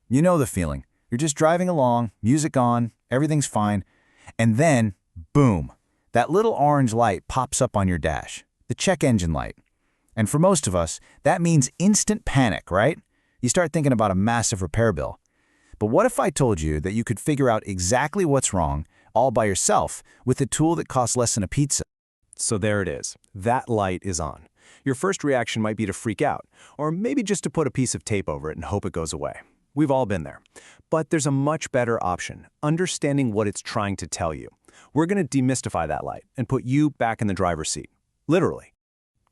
You know the feeling. You're just driving along, music on, everything's fine, and then, boom, that little orange light pops up on your dash, the check engine light. And for most of us, that means instant panic, right? You start thinking about a massive repair bill. But what if I told you that you could figure out exactly what's wrong all by yourself with a tool that costs less than a pizza? So there it is. That light is on. Your first reaction might be to freak out, or maybe just to put a piece of tape over it and hope it goes away. We've all been there. But there's a much better option, understanding what it's trying to tell you. We're going to demystify that light and put you back in the driver's seat. Literally.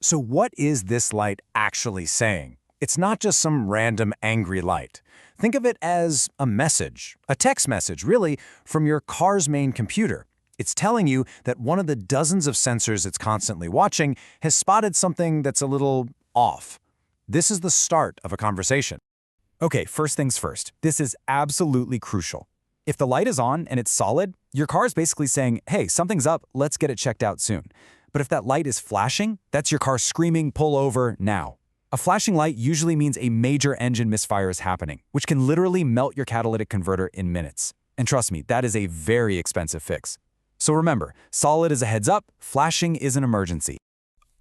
So what is this light actually saying? It's not just some random angry light. Think of it as a message, a text message, really, from your car's main computer. It's telling you that one of the dozens of sensors it's constantly watching has spotted something that's a little off. This is the start of a conversation. Okay, first things first. This is absolutely crucial. If the light is on and it's solid, your car is basically saying, hey, something's up, let's get it checked out soon. But if that light is flashing, that's your car screaming, pull over now. A flashing light usually means a major engine misfire is happening, which can literally melt your catalytic converter in minutes. And trust me, that is a very expensive fix. So remember, solid is a heads up, flashing is an emergency.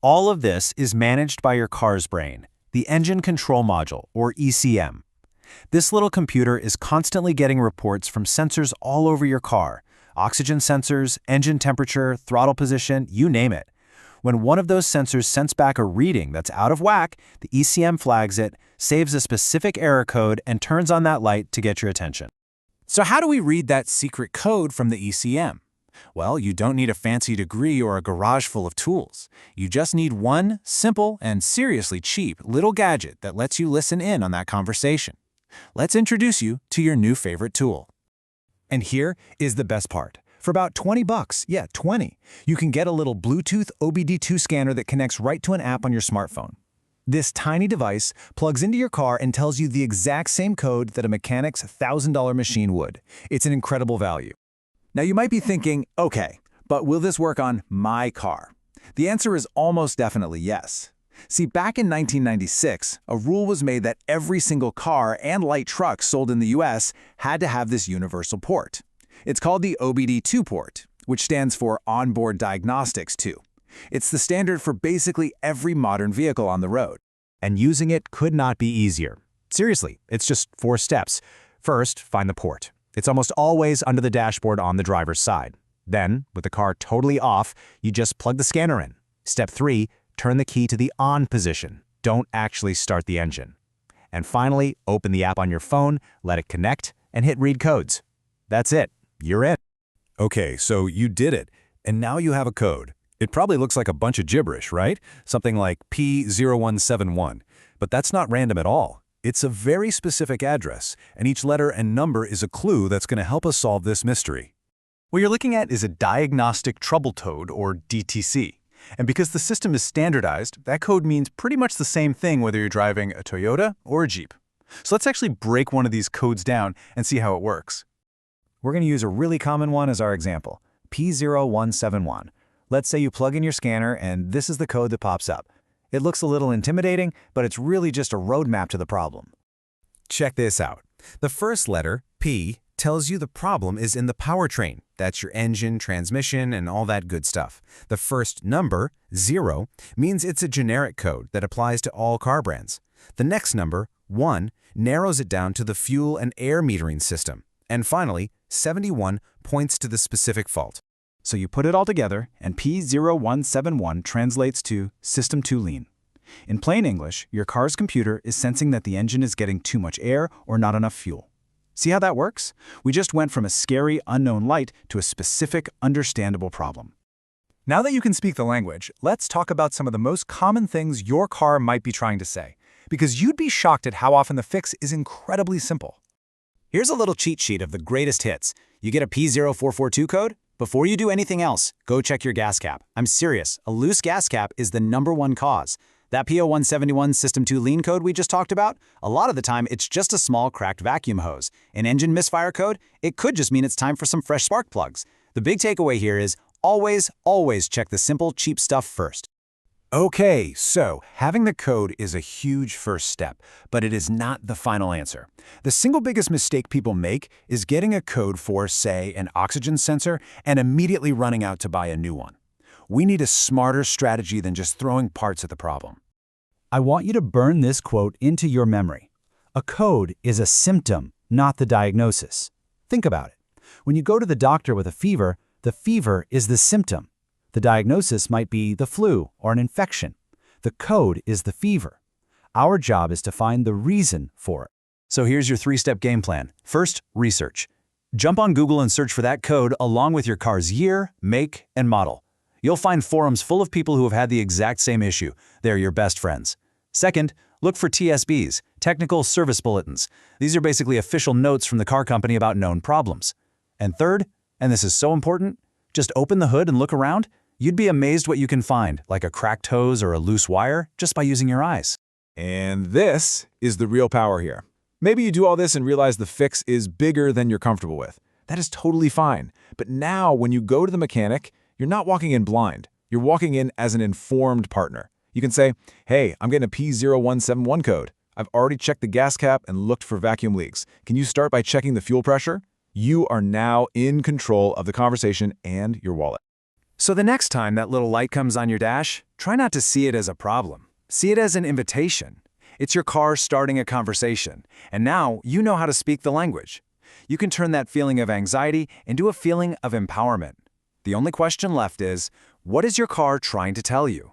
All of this is managed by your car's brain, the Engine Control Module, or ECM. This little computer is constantly getting reports from sensors all over your car, oxygen sensors, engine temperature, throttle position, you name it. When one of those sensors sends back a reading that's out of whack, the ECM flags it, saves a specific error code, and turns on that light to get your attention. So how do we read that secret code from the ECM? Well, you don't need a fancy degree or a garage full of tools. You just need one simple and seriously cheap little gadget that lets you listen in on that conversation. Let's introduce you to your new favorite tool. And here is the best part. For about 20 bucks, yeah, 20, you can get a little Bluetooth OBD2 scanner that connects right to an app on your smartphone. This tiny device plugs into your car and tells you the exact same code that a mechanic's $1,000 machine would. It's an incredible value. Now you might be thinking, okay, but will this work on my car? The answer is almost definitely yes. See, back in 1996, a rule was made that every single car and light truck sold in the US had to have this universal port. It's called the OBD2 port, which stands for Onboard Diagnostics 2. It's the standard for basically every modern vehicle on the road. And using it could not be easier. Seriously, it's just 4 steps. First, find the port. It's almost always under the dashboard on the driver's side. Then, with the car totally off, you just plug the scanner in. Step 3, turn the key to the on position. Don't actually start the engine. And finally, open the app on your phone, let it connect, and hit read codes. That's it. You're in. Okay, so you did it, and now you have a code. It probably looks like a bunch of gibberish, right? Something like P0171. But that's not random at all. It's a very specific address, and each letter and number is a clue that's going to help us solve this mystery. What you're looking at is a diagnostic troubleshooting, or DTC. And because the system is standardized, that code means pretty much the same thing whether you're driving a Toyota or a Jeep. So let's actually break one of these codes down and see how it works. We're going to use a really common one as our example, P0171. Let's say you plug in your scanner and this is the code that pops up. It looks a little intimidating, but it's really just a roadmap to the problem. Check this out. The first letter, P, tells you the problem is in the powertrain. That's your engine, transmission, and all that good stuff. The first number, 0, means it's a generic code that applies to all car brands. The next number, 1, narrows it down to the fuel and air metering system. And finally, 71 points to the specific fault. So you put it all together, and P0171 translates to System Too Lean. In plain English, your car's computer is sensing that the engine is getting too much air or not enough fuel. See how that works? We just went from a scary, unknown light to a specific, understandable problem. Now that you can speak the language, let's talk about some of the most common things your car might be trying to say, because you'd be shocked at how often the fix is incredibly simple. Here's a little cheat sheet of the greatest hits. You get a P0442 code? Before you do anything else, go check your gas cap. I'm serious, a loose gas cap is the #1 cause. That P0171 System 2 Lean code we just talked about, a lot of the time it's just a small cracked vacuum hose. An engine misfire code, it could just mean it's time for some fresh spark plugs. The big takeaway here is always check the simple, cheap stuff first. Okay, so having the code is a huge first step, but it is not the final answer. The single biggest mistake people make is getting a code for, say, an oxygen sensor and immediately running out to buy a new one. We need a smarter strategy than just throwing parts at the problem. I want you to burn this quote into your memory. A code is a symptom, not the diagnosis. Think about it. When you go to the doctor with a fever is the symptom. The diagnosis might be the flu or an infection. The code is the fever. Our job is to find the reason for it. So here's your 3-step game plan. First, research. Jump on Google and search for that code along with your car's year, make, and model. You'll find forums full of people who have had the exact same issue. They're your best friends. Second, look for TSBs, technical service bulletins. These are basically official notes from the car company about known problems. And third, and this is so important, just open the hood and look around. You'd be amazed what you can find, like a cracked hose or a loose wire, just by using your eyes. And this is the real power here. Maybe you do all this and realize the fix is bigger than you're comfortable with. That is totally fine. But now when you go to the mechanic, you're not walking in blind. You're walking in as an informed partner. You can say, hey, I'm getting a P0171 code. I've already checked the gas cap and looked for vacuum leaks. Can you start by checking the fuel pressure? You are now in control of the conversation and your wallet. So the next time that little light comes on your dash, try not to see it as a problem. See it as an invitation. It's your car starting a conversation, and now you know how to speak the language. You can turn that feeling of anxiety into a feeling of empowerment. The only question left is, what is your car trying to tell you?